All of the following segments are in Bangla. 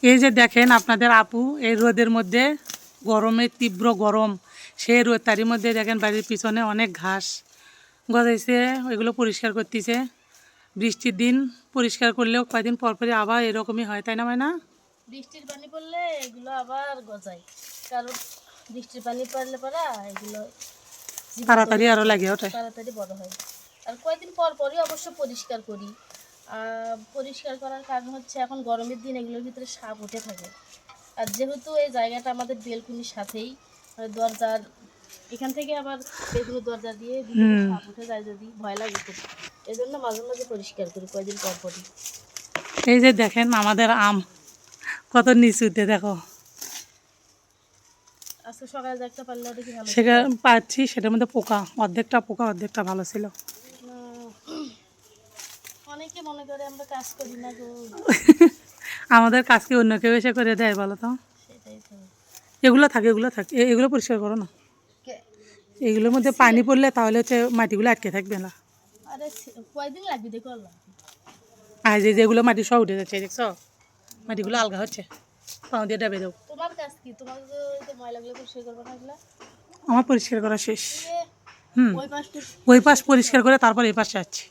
এই যে দেখেন আপনাদের আপু এই রোদের মধ্যে, গরমে তীব্র গরম, সেই রোদ, তারই মধ্যে দেখেন বাড়ির পিছনে অনেক ঘাস গজাইছে, ওইগুলো পরিষ্কার করতেছে। বৃষ্টির দিন পরিষ্কার করলেও কয়েকদিন পরপরই আবার এরকমই হয়, তাই না না? বৃষ্টির পানি পড়লে এগুলো আবার গজায়, কারণ বৃষ্টির পানি পড়লে পরা এগুলো তাড়াতাড়ি আরও লাগে ওঠে, তাড়াতাড়ি বড় হয়। আর কয়েকদিন পর পরই অবশ্য পরিষ্কার করি। পরিষ্কার করার কারণ হচ্ছে এখন গরমের দিন এগুলোর ভিতরে সাপ উঠে থাকে। আর যেহেতু এই জায়গাটা আমাদের বেলকুনির সাথেই, দরজার এখান থেকে আবার বেলকুনির দরজা দিয়ে সাপ উঠে যায়, যদি ভয় লাগে খুব, এই জন্য মাঝে মাঝে পরিষ্কার করি কয়েকদিন পর পরই। এই যে দেখেন আমাদের আম কত নিচুতে, দেখো আজকে সকালে দেখতে পারলে দেখি ভালো সেটা পাচ্ছি, সেটার মধ্যে পোকা, অর্ধেকটা পোকা অর্ধেকটা ভালো ছিল। অনেকে মনে করে আমরা কাজ করি না গো। আমাদের কাজকে অন্য কেউ এসে করে দেয় বলো তো? সেটাই তো। এগুলো থাকে, এগুলো থাকে, এগুলো পরিষ্কার করো না। এগুলোর মধ্যে পানি পড়লে তাহলে হচ্ছে মাটিগুলো আটকে থাকবে না। আরে কয়দিন লাগবে দেখো। আর যেগুলো মাটি সব উঠে যাচ্ছে, দেখছো মাটিগুলো আলগা হচ্ছে, পাও দিয়ে ডাবে দাও। তোমার কাজ কি? তোমার তো ময়লাগুলো পরিষ্কার করবে না এগুলা? আমার পরিষ্কার করা শেষ। ওই ওই পাশ পরিষ্কার করে তারপর এই পাশে যাচ্ছি।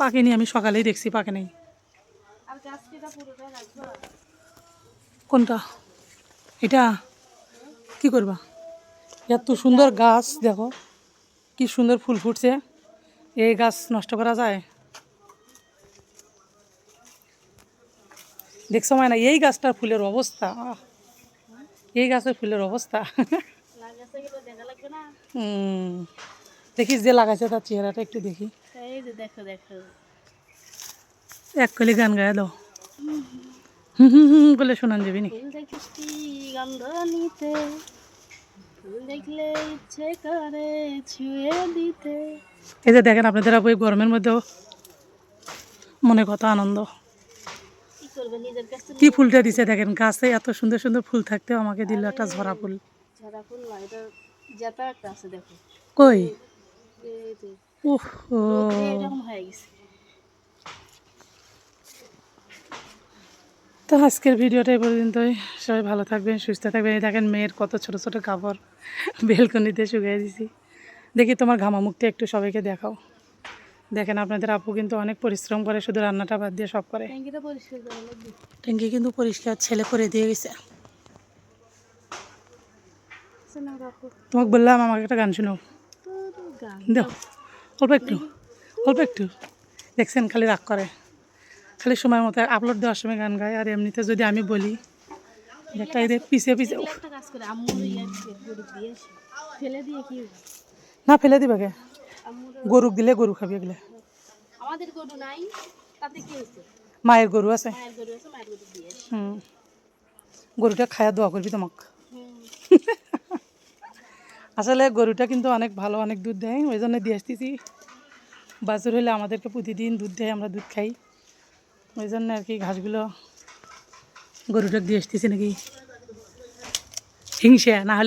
পাকেনি, আমি সকালেই দেখছি পাকে নেই। কোনটা? এটা কি করবা? এত সুন্দর গাছ, দেখো কি সুন্দর ফুল ফুটছে, এই গাছ নষ্ট করা যায়? দেখছো না এই গাছটার ফুলের অবস্থা, এই গাছের ফুলের অবস্থা। দেখিস যে লাগাইছে তার চেহারাটা একটু দেখি। এক কলি গান গায়ে দাও, হুম হুম হুম বলে শোনান যাবি নি। এই যে দেখেন আপনাদের আপু এই গরমের মধ্যেও মনে কত আনন্দ। কি ফুলটা দিছে দেখেন, গাছে এত সুন্দর সুন্দর ফুল থাকতেও আমাকে দিল একটা ঝরা ফুল। কই? তো আজকের ভিডিওটা এই পর্যন্তই। সবাই ভালো থাকবেন, সুস্থ থাকবেন। এই দেখেন মেয়ের কত ছোট ছোট কাপড় বেলকনিতে শুকিয়ে দিছি। দেখি তোমার ঘামা মুখটা একটু সবাইকে দেখাও। দেখেন আপনাদের আপু কিন্তু অনেক পরিশ্রম করে, শুধু রান্নাটা বাদ দিয়ে সব করে। ট্যাঙ্কি কিন্তু পরিষ্কার ছেলে করে দিয়ে গেছে। তোমাকে বললাম আমাকে একটা গান শোনাও, দাও অল্প একটু, অল্প একটু। দেখছেন খালি রাগ করে, খালি সময় মতো আপলোড দেওয়ার সময় গান গায়, আর এমনিতে যদি আমি বলি একটা এদের পিছিয়ে পিছিয়ে না ফেলে দিবে কে? গরু দিলে গরু খাবি এগুলো। আমাদের গরু নাই, তাতে কি হয়েছে? মায়ের গরু আছে, গরুটা খায়া দোয়া করবি তোমাকে। আসলে গরুটা কিন্তু অনেক ভালো, অনেক দুধ দেয়, ওই জন্য দিয়ে আসতেছি। বাছুর হলে আমাদেরকে প্রতিদিন দুধ দেয়, আমরা দুধ খাই, ওই জন্য আর কি ঘাসগুলো গরুটাকে দিয়ে আসতেছি নাকি হিংসা না হলে